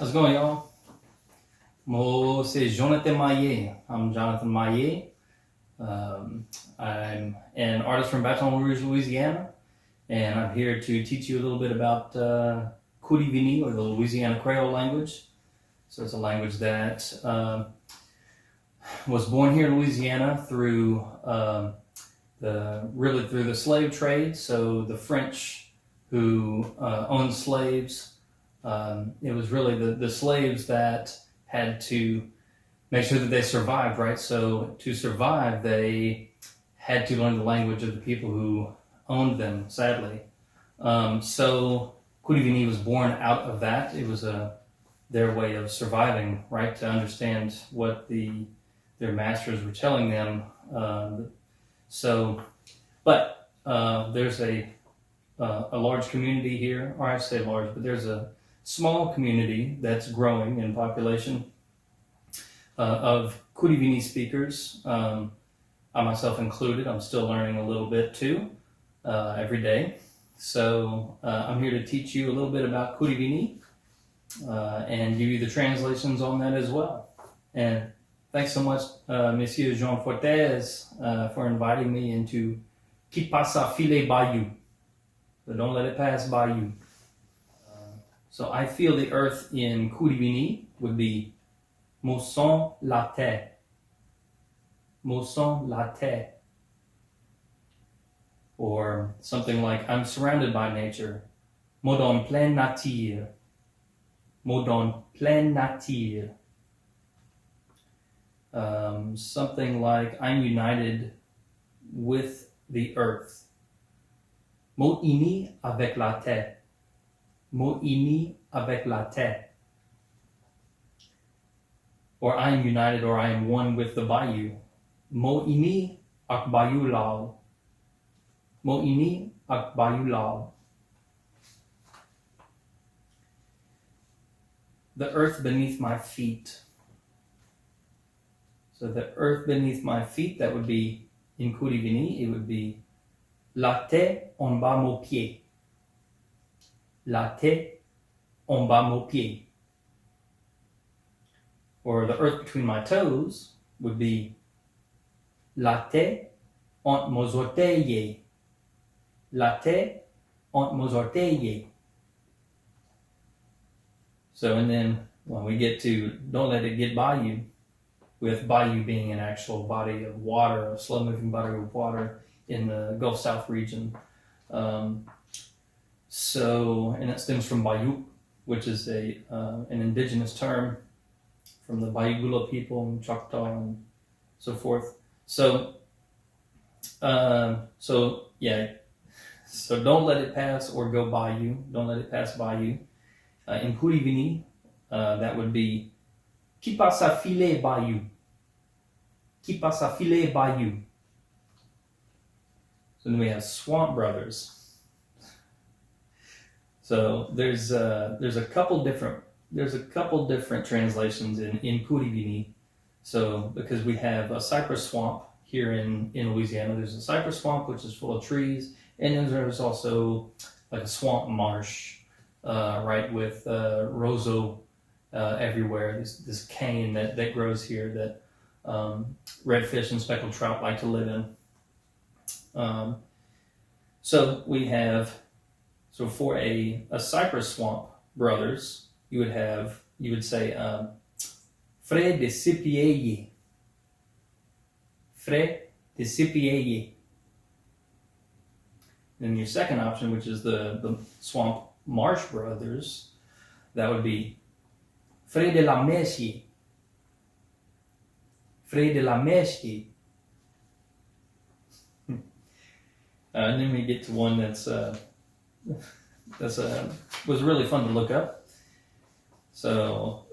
How's it going, y'all? Moi, c'est Jonathan Maillet. I'm Jonathan Maillet. I'm an artist from Baton Rouge, Louisiana, and I'm here to teach you a little bit about Kouri-vini, or the Louisiana Creole language. So it's a language that was born here in Louisiana through the slave trade. So the French who owned slaves, it was really the slaves that had to make sure that they survived, right? So to survive, they had to learn the language of the people who owned them, sadly. So Kouri-vini was born out of that. It was their way of surviving, right? To understand what their masters were telling them. There's a large community here, or I say large, but there's a small community that's growing in population of Kouri-vini speakers. I myself included. I'm still learning a little bit too every day. So I'm here to teach you a little bit about Kouri-vini and give you the translations on that as well. And thanks so much, Monsieur Jean Fortes, for inviting me into Qui passe à FILÉ Bayou. So don't let it pass Bayou. So I feel the earth in Kouri-vini would be Mo sens la terre. Mo sens la terre. Or something like, I'm surrounded by nature. Mo dans pleine nature. Mo dans pleine nature. Something like, I'm united with the earth. Mo uni avec la terre. Mo uni avec la terre. Or I am united, or I am one with the Bayou. Mo uni ak Bayou lao. Mo uni ak Bayou lao. The earth beneath my feet. So the earth beneath my feet, that would be, in Kouri-vini, it would be la terre en bas mon pied. La terre en bas mon pied. Or the earth between my toes would be la terre entre mes orteils. La terre entre mes orteils. So, and then when we get to don't let it get by you, with Bayou being an actual body of water, a slow-moving body of water in the Gulf South region. And that stems from Bayou, which is an indigenous term from the Bayou people and Choctaw and so forth. So don't let it pass or go by you. Don't let it pass by you. In Kouri-vini, that would be Qui passe à FILÉ Bayou. Qui passe à FILÉ Bayou. So then we have Swamp Brothers. So there's a couple different translations in Kouri-vini. So because we have a cypress swamp here in Louisiana, there's a cypress swamp which is full of trees, and then there's also like a swamp marsh, right, with roseau everywhere. This cane that grows here that redfish and speckled trout like to live in. So we have, so for a cypress swamp brothers, you would say Frère de Cipieye. Frère de Cipieye. Then your second option, which is the swamp marsh brothers, that would be Frère de la Messie. Frère de la Messie. And then we get to one was really fun to look up. So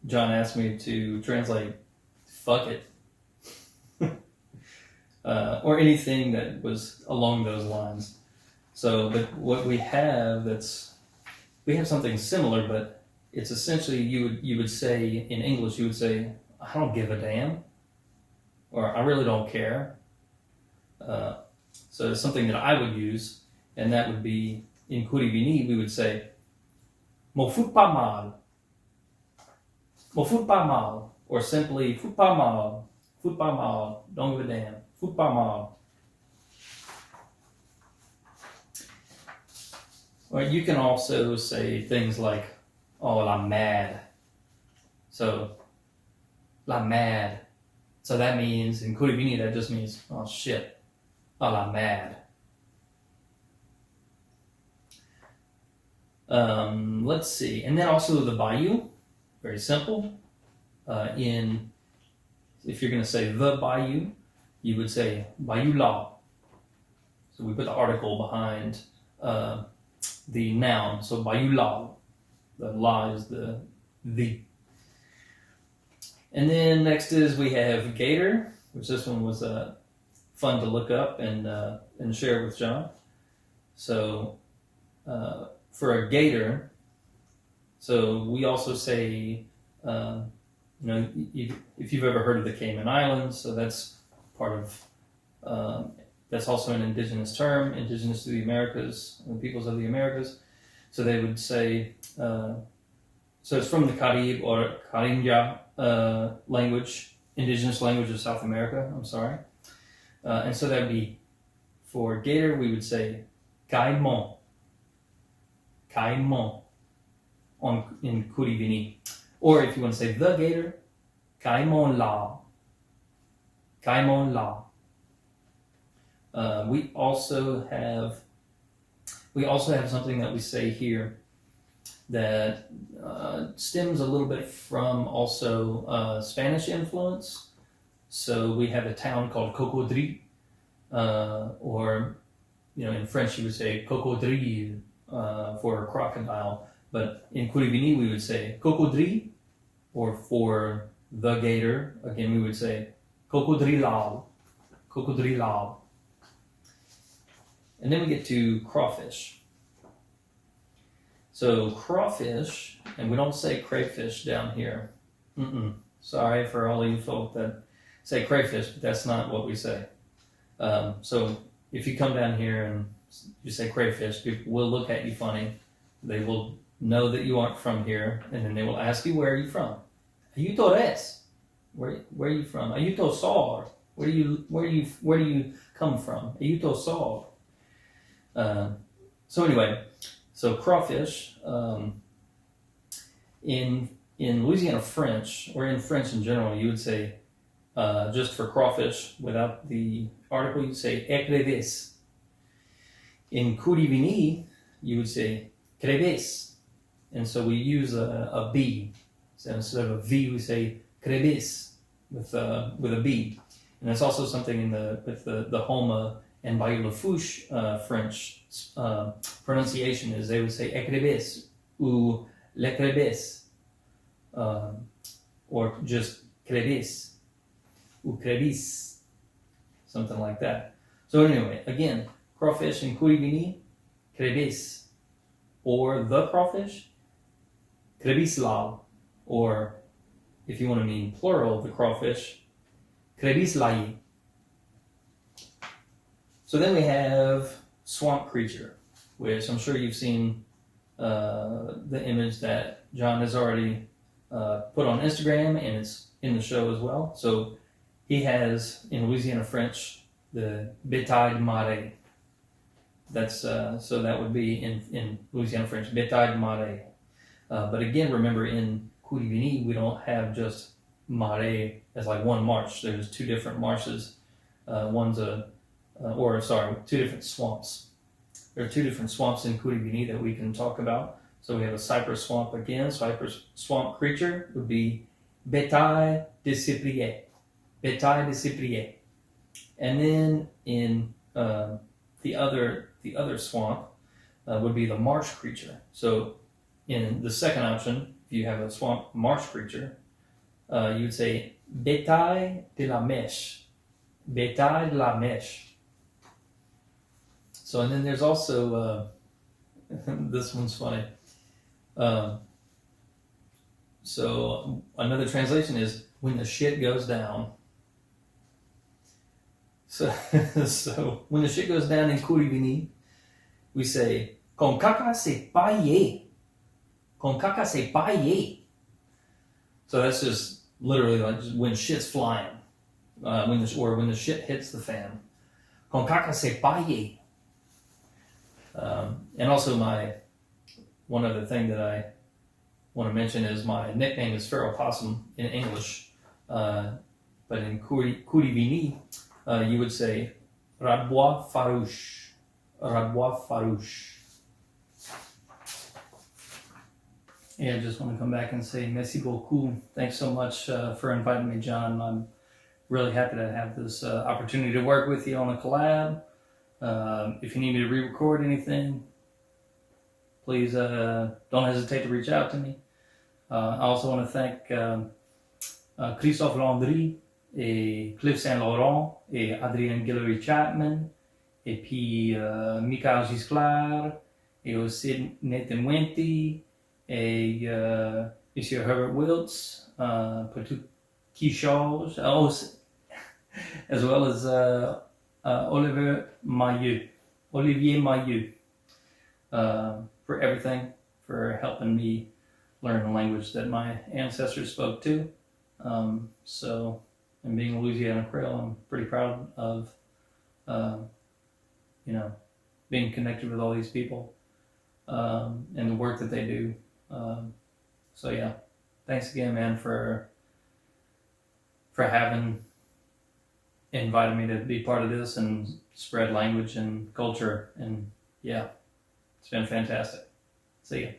John asked me to translate "fuck it," or anything that was along those lines. So, but what we have we have something similar, but it's essentially you would say in English, you would say, "I don't give a damn," or "I really don't care." So it's something that I would use, and that would be in Kouri-vini we would say M'en fous pas mal. M'en fous pas mal. Or simply, fous pas mal. Fous pas mal. Don't give a damn. Fous pas mal. Or you can also say things like, oh, la mad. So, la mad. So that means, in Kouri-vini, that just means, oh shit. Oh, la mad. Let's see. And then also the Bayou. Very simple. If you're going to say the Bayou, you would say Bayou la. So we put the article behind the noun. So Bayou la. The la is the. And then next is we have gator, which this one was fun to look up and share with John. So for a gator, so we also say, if you've ever heard of the Cayman Islands, so that's part of, that's also an indigenous term, indigenous to the Americas, the peoples of the Americas. So they would say, so it's from the Carib or Carinja language, indigenous language of South America, I'm sorry. And so that would be, for gator, we would say caimon. Caimon in Kouri-vini. Or if you want to say the gator, caimon la. Caimon la. We also have something that we say here that stems a little bit from also Spanish influence. So we have a town called Cocodrie, or in French you would say cocodrille for a crocodile, but in Kouri-vini we would say cocodrie, or for the gator, again we would say cocodrilal, cocodrilal. And then we get to crawfish. So crawfish, and we don't say crayfish down here. Sorry for all you folk that say crayfish, but that's not what we say. So if you come down here and you say crayfish, people will look at you funny. They will know that you aren't from here, and then they will ask you, where are you from? Ayuto Torres. Where are you from? Ayuto Sor. Where do you come from? Ayuto Sor. So anyway, so crawfish, in Louisiana French, or in French in general, you would say, just for crawfish, without the article, you'd say écrevisse. In Kouri-vini, you would say crevice. And so we use a B. So instead of a V, we say crevice with a B. And that's also something with the Homa and Bayou Lafourche French pronunciation is they would say écrevisse ou le crevice, or just crevice ou crevice, something like that. So anyway, again, crawfish in Kouri-vini, crevice, or the crawfish, crevice la, or if you want to mean plural of the crawfish, crevice lai. So then we have swamp creature, which I'm sure you've seen the image that John has already put on Instagram, and it's in the show as well. So he has, in Louisiana French, the bétail de marée. That's so that would be in Louisiana French, bétail de marée. But again, remember in Kouri-vini, we don't have just marée as like one marsh. There's two different marshes. Two different swamps. There are two different swamps in Kouri-vini that we can talk about. So we have a cypress swamp again. Cypress swamp creature would be bétail de cyprier. Bétail de cyprier. And then in the other swamp would be the marsh creature. So in the second option, if you have a swamp marsh creature, you would say bétail de la mèche. Bétail de la mèche. So, and then there's also, this one's funny. So another translation is when the shit goes down. So when the shit goes down in Kouri-vini, we say, quand caca c'est paillé. Con caca se paye. So that's just literally like just when shit's flying, when the shit hits the fan. Con caca se paye. And also one other thing that I want to mention is my nickname is Feral Possum in English, but in Kouri-vini, you would say bois farouche. Bois farouche. Yeah, I just want to come back and say merci beaucoup. Thanks so much for inviting me, John. I'm really happy to have this opportunity to work with you on a collab. If you need me to re-record anything, please don't hesitate to reach out to me. I also want to thank Christophe Landry et Cliff Saint Laurent et Adrien Guillory Chapman et puis Michael Gisclair et aussi Nathan Wenty et Monsieur Herbert Wiltz pour tout qui chose, as well as Olivier Mailloux for everything, for helping me learn the language that my ancestors spoke to. And being a Louisiana Creole, I'm pretty proud of, being connected with all these people and the work that they do. So yeah, thanks again, man, for having invited me to be part of this and spread language and culture. And yeah, it's been fantastic. See ya.